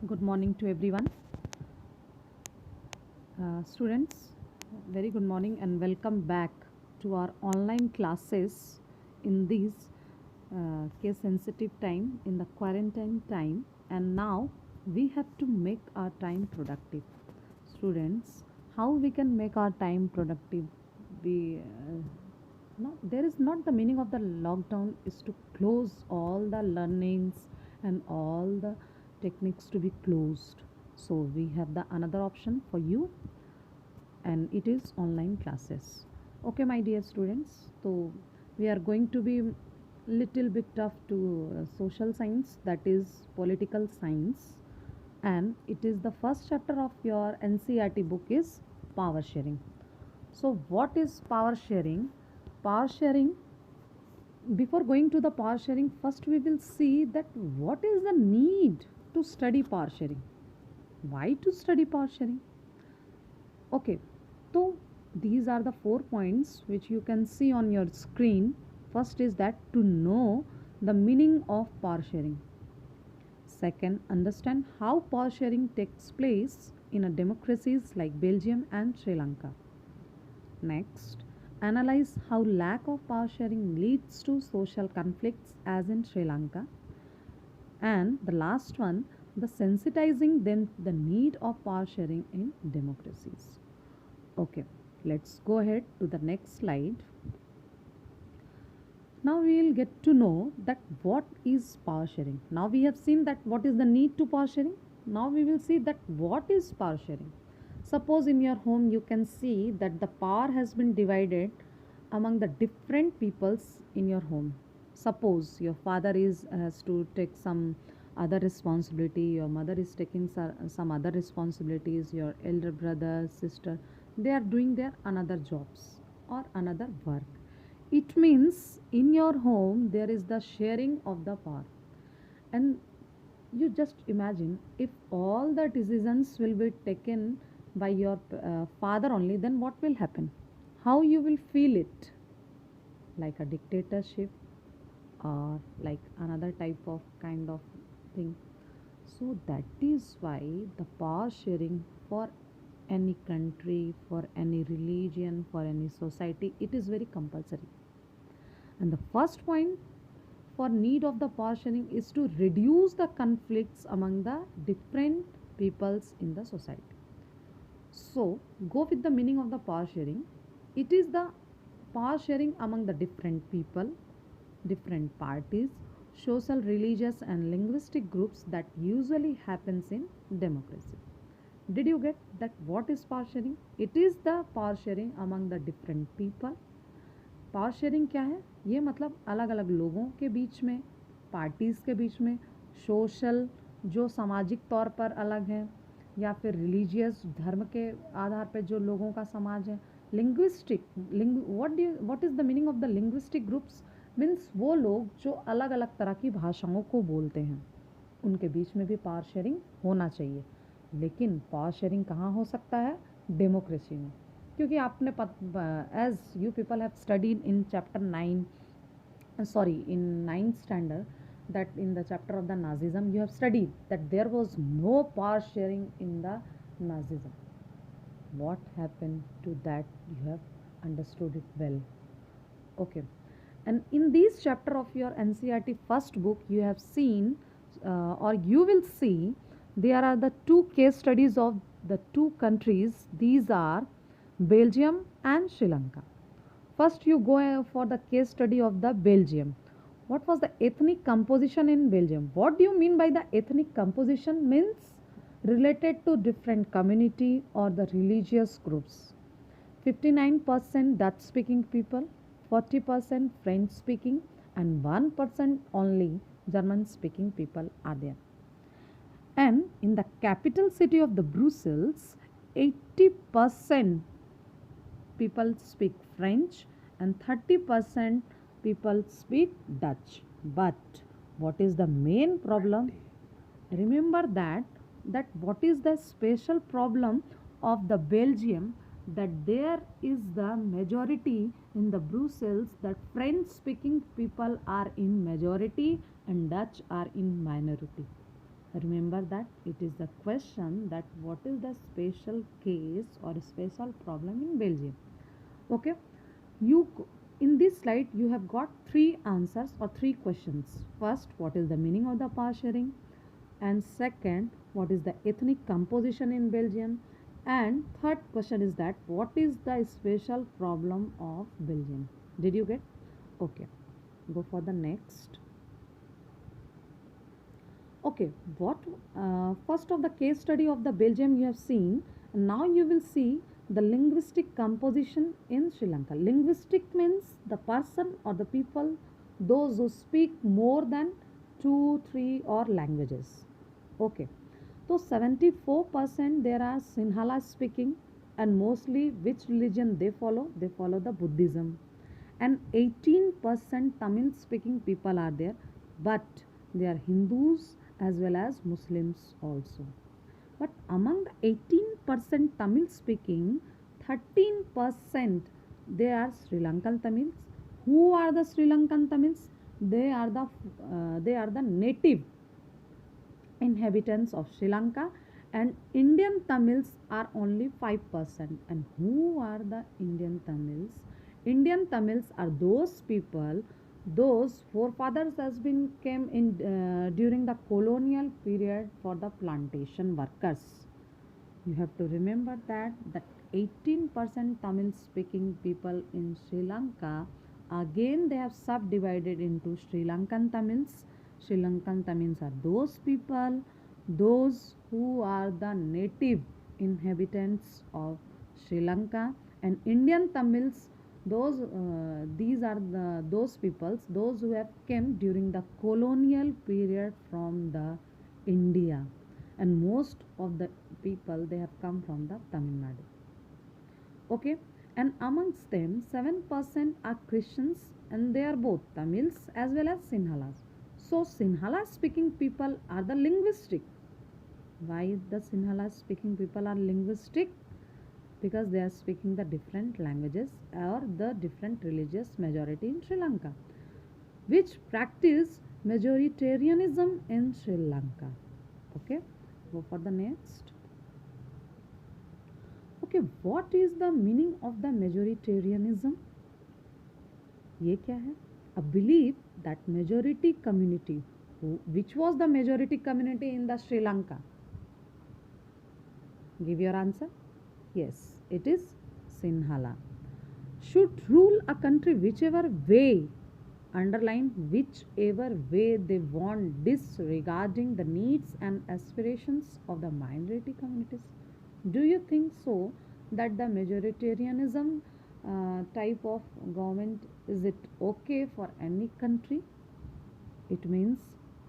Good morning to everyone. Students, very good morning and welcome back to our online classes in this case sensitive time, in the quarantine time, and now we have to make our time productive. Students, how we can make our time productive? We not there is not the meaning of the lockdown is to close all the learnings and all the techniques to be closed. So we have the another option for you, and it is online classes. Okay, my dear students, so we are going to be little bit tough to social science, that is political science, and it is the first chapter of your NCERT book is power sharing. So what is power sharing? Power sharing, before going to the power sharing, first we will see that what is the need to study power sharing. Why to study power sharing? Okay, so these are the 4 points which you can see on your screen. First is that to know the meaning of power sharing. Second, understand how power sharing takes place in a democracies like Belgium and Sri Lanka. Next, analyze how lack of power sharing leads to social conflicts as in Sri Lanka. And the last one, the sensitizing then the need of power sharing in democracies. Okay, let's go ahead to the next slide. Now we will get to know that what is power sharing. Now we have seen that what is the need to power sharing. Now we will see that what is power sharing. Suppose in your home you can see that the power has been divided among the different peoples in your home. Suppose your father has to take some other responsibility, your mother is taking some other responsibilities, your elder brother, sister, they are doing their another jobs or another work. It means in your home there is the sharing of the power. And you just imagine if all the decisions will be taken by your father only, then what will happen? How you will feel it? Like a dictatorship or like another type of kind of thing. So that is why the power sharing for any country, for any religion, for any society, it is very compulsory. And the first point for need of the power sharing is to reduce the conflicts among the different peoples in the society. So go with the meaning of the power sharing. It is the power sharing among the different people, different parties, social, religious and linguistic groups that usually happens in democracy. Did you get that what is power sharing? It is the power sharing among the different people. Power sharing क्या है? ये मतलब अलग अलग लोगों के बीच में, parties के बीच में, सोशल जो सामाजिक तौर पर अलग हैं, या फिर रिलीजियस धर्म के आधार पर जो लोगों का समाज है, linguistic what is the meaning of the linguistic groups? Means वो लोग जो अलग अलग तरह की भाषाओं को बोलते हैं, उनके बीच में भी पावर शेयरिंग होना चाहिए. लेकिन पावर शेयरिंग कहाँ हो सकता है? डेमोक्रेसी में. क्योंकि आपने as you people have studied in chapter 9, sorry, in 9th standard, that in the chapter of the Nazism you have studied that there was no power sharing in the Nazism. What happened to that? You have understood it well. Okay, and in this chapter of your NCERT first book you have seen or you will see there are the two case studies of the two countries. These are Belgium and Sri Lanka. First you go for the case study of the Belgium. What was the ethnic composition in Belgium? What do you mean by the ethnic composition? Means related to different community or the religious groups. 59% Dutch speaking people, 40% French speaking and 1% only German speaking people are there. And in the capital city of the Brussels, 80% people speak French and 30% people speak Dutch. But what is the main problem? Remember that what is the special problem of the Belgium, that there is the majority in the Brussels, that French speaking people are in majority and Dutch are in minority. Remember that it is the question that what is the special case or special problem in Belgium. Okay, you in this slide you have got three answers or three questions. First, what is the meaning of the power sharing, and second, what is the ethnic composition in Belgium, and third question is that what is the special problem of Belgium. Did you get? Okay, go for the next. Okay, what first of the case study of the Belgium you have seen. Now you will see the linguistic composition in Sri Lanka. Linguistic means the person or the people, those who speak more than two, three or languages. Okay, so 74% there are Sinhala speaking, and mostly which religion they follow? They follow the Buddhism. And 18% Tamil speaking people are there, but they are Hindus as well as Muslims also. But among the 18% Tamil speaking, 13% they are Sri Lankan Tamils. Who are the Sri Lankan Tamils? They are the native inhabitants of Sri Lanka, and Indian Tamils are only 5%. And who are the Indian Tamils? Indian Tamils are those people, those forefathers has been came in during the colonial period for the plantation workers. You have to remember that 18% Tamil speaking people in Sri Lanka, again they have subdivided into Sri Lankan Tamils. Sri Lankan Tamils are those people, those who are the native inhabitants of Sri Lanka, and Indian Tamils, these are those peoples, those who have came during the colonial period from the India, and most of the people they have come from the Tamil Nadu. Okay, and amongst them 7% are Christians, and they are both Tamils as well as Sinhalas. So Sinhala speaking people are the linguistic. Why the Sinhala speaking people are linguistic? Because they are speaking the different languages or the different religious majority in Sri Lanka, which practice majoritarianism in Sri Lanka. Okay, go for the next. Okay, what is the meaning of the majoritarianism? ये क्या है? A belief that majority community, which was the majority community in the Sri Lanka? Give your answer. Yes, it is Sinhala. Should rule a country whichever way, underline whichever way they want, disregarding the needs and aspirations of the minority communities. Do you think so that the majoritarianism type of government, is it okay for any country? It means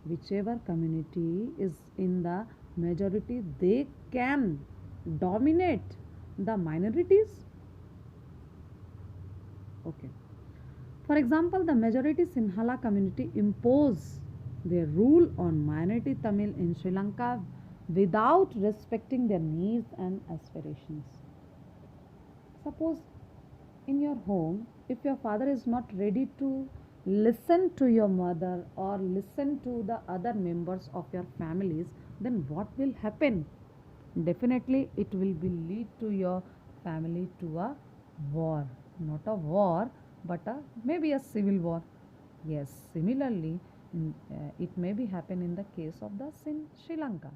whichever community is in the majority, they can dominate the minorities. Okay. For example, the majority Sinhala community impose their rule on minority Tamil in Sri Lanka without respecting their needs and aspirations. Suppose in your home, if your father is not ready to listen to your mother or listen to the other members of your families, then what will happen? Definitely it will be lead to your family to a war. Not a war, but maybe a civil war. Yes, similarly, it may be happen in the case of the Sri Lanka.